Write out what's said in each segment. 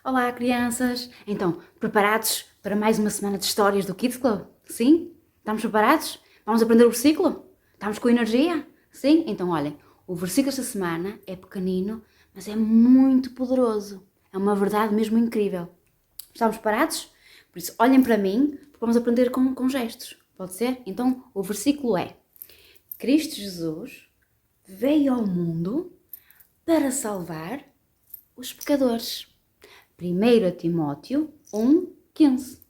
Olá, crianças! Então, preparados para mais uma semana de histórias do Kids Club? Sim? Estamos preparados? Vamos aprender o versículo? Estamos com energia? Sim? Então, olhem, o versículo esta semana é pequenino, mas é muito poderoso. É uma verdade mesmo incrível. Estamos preparados? Por isso, olhem para mim, porque vamos aprender com gestos. Pode ser? Então, o versículo é: Cristo Jesus veio ao mundo para salvar os pecadores. 1 Timóteo 1,15.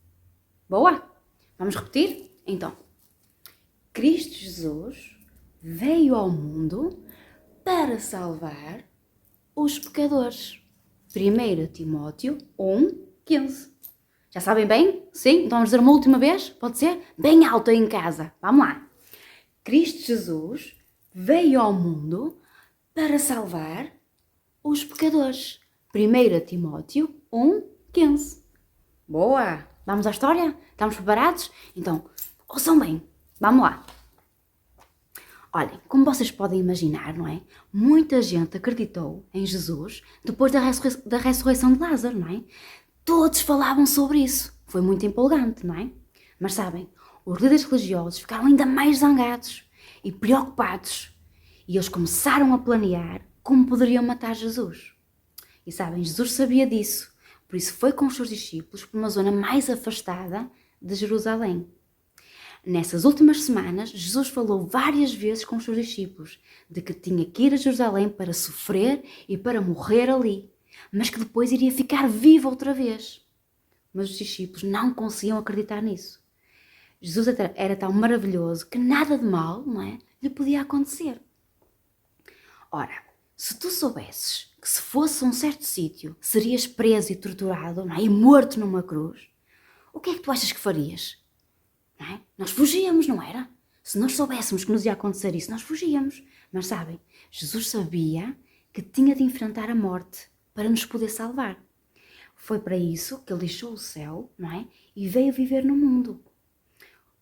Boa? Vamos repetir? Então, Cristo Jesus veio ao mundo para salvar os pecadores. 1 Timóteo 1,15. Já sabem bem? Sim? Então vamos dizer uma última vez? Pode ser? Bem alto aí em casa. Vamos lá. Cristo Jesus veio ao mundo para salvar os pecadores. 1 Timóteo 1,15. Boa! Vamos à história? Estamos preparados? Então, ouçam bem. Vamos lá. Olhem, como vocês podem imaginar, não é? Muita gente acreditou em Jesus depois da ressurreição de Lázaro, não é? Todos falavam sobre isso. Foi muito empolgante, não é? Mas sabem, os líderes religiosos ficaram ainda mais zangados e preocupados. E eles começaram a planear como poderiam matar Jesus. E sabem, Jesus sabia disso. Por isso foi com os seus discípulos para uma zona mais afastada de Jerusalém. Nessas últimas semanas, Jesus falou várias vezes com os seus discípulos de que tinha que ir a Jerusalém para sofrer e para morrer ali, mas que depois iria ficar vivo outra vez. Mas os discípulos não conseguiam acreditar nisso. Jesus era tão maravilhoso que nada de mal, não é, lhe podia acontecer. Ora, se tu soubesses que se fosse a um certo sítio serias preso e torturado, não é, e morto numa cruz, o que é que tu achas que farias? Não é? Nós fugíamos, não era? Se nós soubéssemos que nos ia acontecer isso, nós fugíamos. Mas sabem, Jesus sabia que tinha de enfrentar a morte para nos poder salvar. Foi para isso que ele deixou o céu, não é? E veio viver no mundo.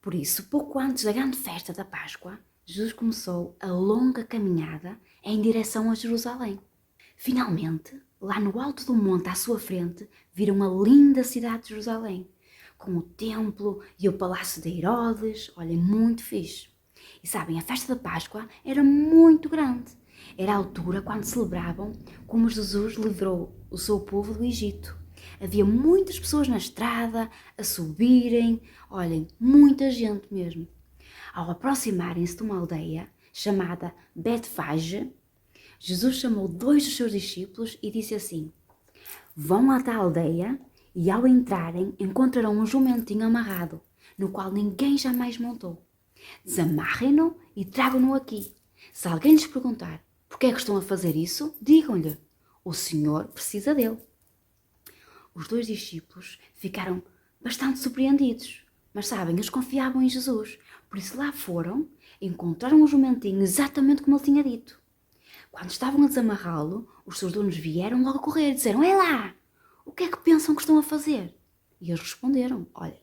Por isso, pouco antes da grande festa da Páscoa, Jesus começou a longa caminhada em direção a Jerusalém. Finalmente, lá no alto do monte à sua frente, viram a linda cidade de Jerusalém, com o templo e o palácio de Herodes. Olhem, muito fixe. E sabem, a festa da Páscoa era muito grande. Era a altura quando celebravam como Jesus livrou o seu povo do Egito. Havia muitas pessoas na estrada a subirem, olhem, muita gente mesmo. Ao aproximarem-se de uma aldeia chamada Betfage, Jesus chamou 2 dos seus discípulos e disse assim: Vão até a aldeia e ao entrarem encontrarão um jumentinho amarrado, no qual ninguém jamais montou. Desamarrem-no e tragam-no aqui. Se alguém lhes perguntar por que é que estão a fazer isso, digam-lhe: o Senhor precisa dele. Os 2 discípulos ficaram bastante surpreendidos, mas sabem, eles confiavam em Jesus. Por isso lá foram, encontraram o jumentinho exatamente como ele tinha dito. Quando estavam a desamarrá-lo, os seus donos vieram logo a correr e disseram: É lá! O que é que pensam que estão a fazer? E eles responderam: Olha,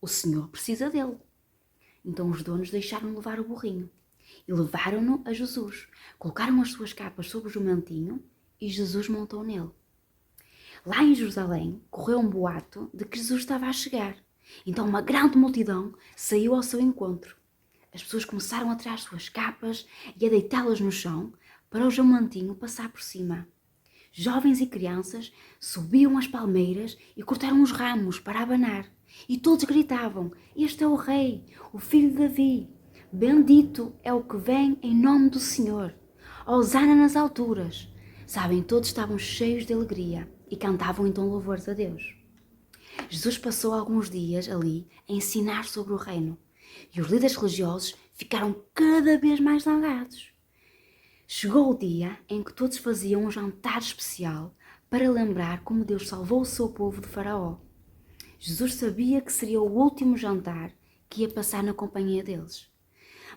o Senhor precisa dele. Então os donos deixaram levar o burrinho e levaram-no a Jesus. Colocaram as suas capas sobre o jumentinho e Jesus montou nele. Lá em Jerusalém correu um boato de que Jesus estava a chegar. Então uma grande multidão saiu ao seu encontro. As pessoas começaram a tirar as suas capas e a deitá-las no chão para o jumentinho passar por cima. Jovens e crianças subiam as palmeiras e cortaram os ramos para abanar. E todos gritavam: Este é o Rei, o Filho de Davi. Bendito é o que vem em nome do Senhor. Hosana nas alturas. Sabem, todos estavam cheios de alegria e cantavam então louvores a Deus. Jesus passou alguns dias ali a ensinar sobre o reino. E os líderes religiosos ficaram cada vez mais zangados. Chegou o dia em que todos faziam um jantar especial para lembrar como Deus salvou o seu povo de Faraó. Jesus sabia que seria o último jantar que ia passar na companhia deles.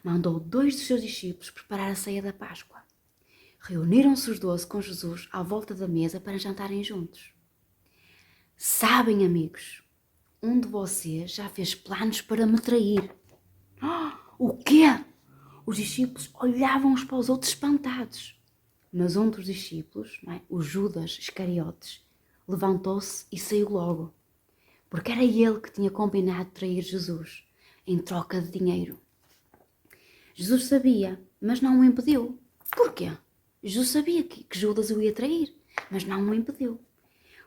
Mandou 2 dos seus discípulos preparar a ceia da Páscoa. Reuniram-se os 12 com Jesus à volta da mesa para jantarem juntos. Sabem, amigos, um de vocês já fez planos para me trair. O quê? Os discípulos olhavam uns para os outros espantados. Mas um dos discípulos, não é, o Judas Iscariotes, levantou-se e saiu logo, porque era ele que tinha combinado trair Jesus em troca de dinheiro. Jesus sabia, mas não o impediu. Porquê? Jesus sabia que Judas o ia trair, mas não o impediu.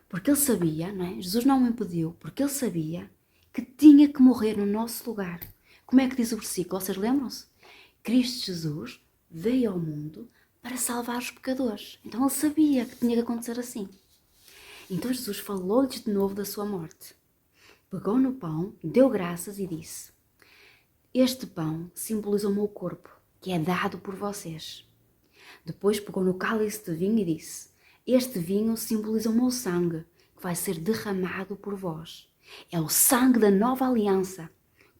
Porque ele sabia, não é? Jesus não o impediu, porque ele sabia que tinha que morrer no nosso lugar. Como é que diz o versículo? Vocês lembram-se? Cristo Jesus veio ao mundo para salvar os pecadores. Então ele sabia que tinha que acontecer assim. Então Jesus falou-lhes de novo da sua morte. Pegou no pão, deu graças e disse: este pão simboliza o meu corpo, que é dado por vocês. Depois pegou no cálice de vinho e disse: este vinho simboliza o meu sangue, que vai ser derramado por vós. É o sangue da nova aliança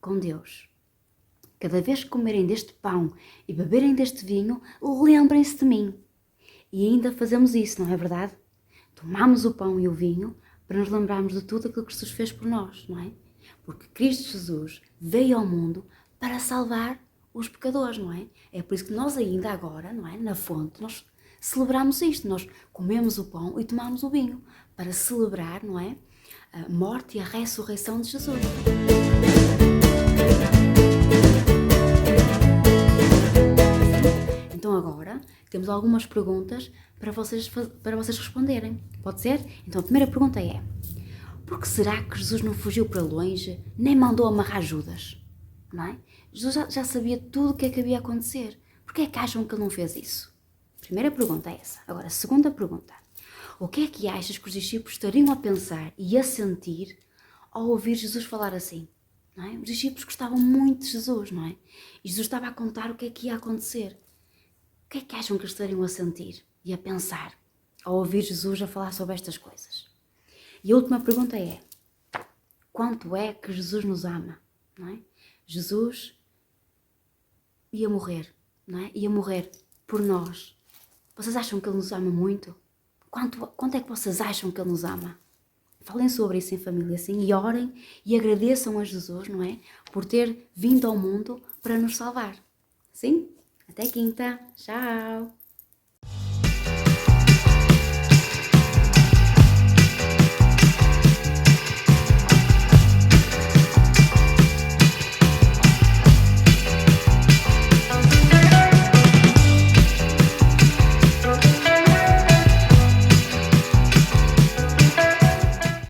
com Deus. Cada vez que comerem deste pão e beberem deste vinho, lembrem-se de mim. E ainda fazemos isso, não é verdade? Tomamos o pão e o vinho para nos lembrarmos de tudo aquilo que Jesus fez por nós, não é? Porque Cristo Jesus veio ao mundo para salvar os pecadores, não é? É por isso que nós ainda agora, não é? Na fonte, nós celebramos isto. Nós comemos o pão e tomamos o vinho para celebrar, não é? A morte e a ressurreição de Jesus. Então agora temos algumas perguntas para vocês responderem. Pode ser? Então a primeira pergunta é: por que será que Jesus não fugiu para longe, nem mandou amarrar Judas? Não é? Jesus já sabia tudo o que é que havia a acontecer. Por que é que acham que ele não fez isso? Primeira pergunta é essa. Agora, segunda pergunta: o que é que achas que os discípulos estariam a pensar e a sentir ao ouvir Jesus falar assim? Não é? Os discípulos gostavam muito de Jesus, não é? E Jesus estava a contar o que é que ia acontecer. O que é que acham que eles estariam a sentir e a pensar ao ouvir Jesus a falar sobre estas coisas? E a última pergunta é: quanto é que Jesus nos ama? Não é? Jesus ia morrer, não é? Ia morrer por nós. Vocês acham que ele nos ama muito? Quanto é que vocês acham que ele nos ama? Falem sobre isso em família, assim, e orem e agradeçam a Jesus, não é? Por ter vindo ao mundo para nos salvar. Sim? Até quinta. Tchau!